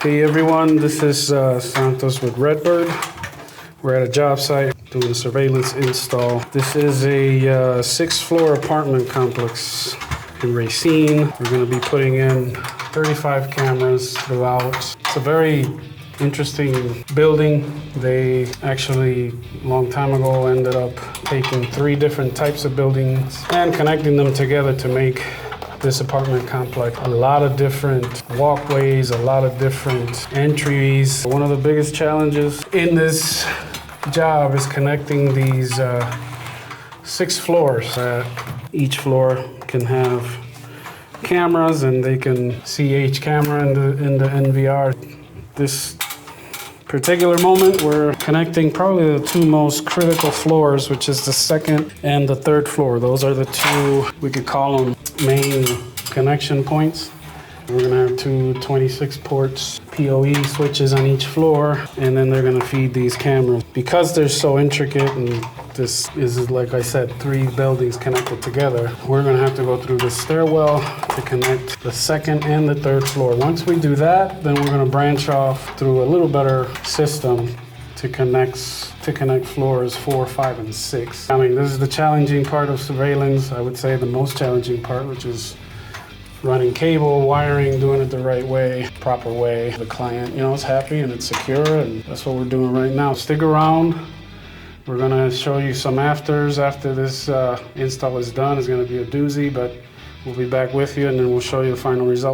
Hey everyone, this is Santos with RedBird. We're at a job site doing a surveillance install. This is a 6th-floor apartment complex in Racine. We're going to be putting in 35 cameras throughout. It's a very interesting building. They actually, a long time ago, ended up taking 3 different types of buildings and connecting them together to make this apartment complex. A lot of different walkways, a lot of different entries. One of the biggest challenges in this job is connecting these 6 floors. Each floor can have cameras and they can see each camera in the NVR. This particular moment, we're connecting probably the 2 most critical floors, which is the 2nd and the 3rd floor. Those are the 2, we could call them main connection points. We're gonna have 2 26 ports, PoE switches on each floor, and then they're gonna feed these cameras. Because they're so intricate, and this is, like I said, 3 buildings connected together, we're gonna have to go through the stairwell to connect the 2nd and the 3rd floor. Once we do that, then we're gonna branch off through a little better system to connect floors 4, 5, and 6. I mean, this is the challenging part of surveillance. I would say the most challenging part, which is running cable, wiring, doing it the right way, proper way. The client, is happy and it's secure, and that's what we're doing right now. Stick around. We're gonna show you some afters after this install is done. It's gonna be a doozy, but we'll be back with you and then we'll show you the final result.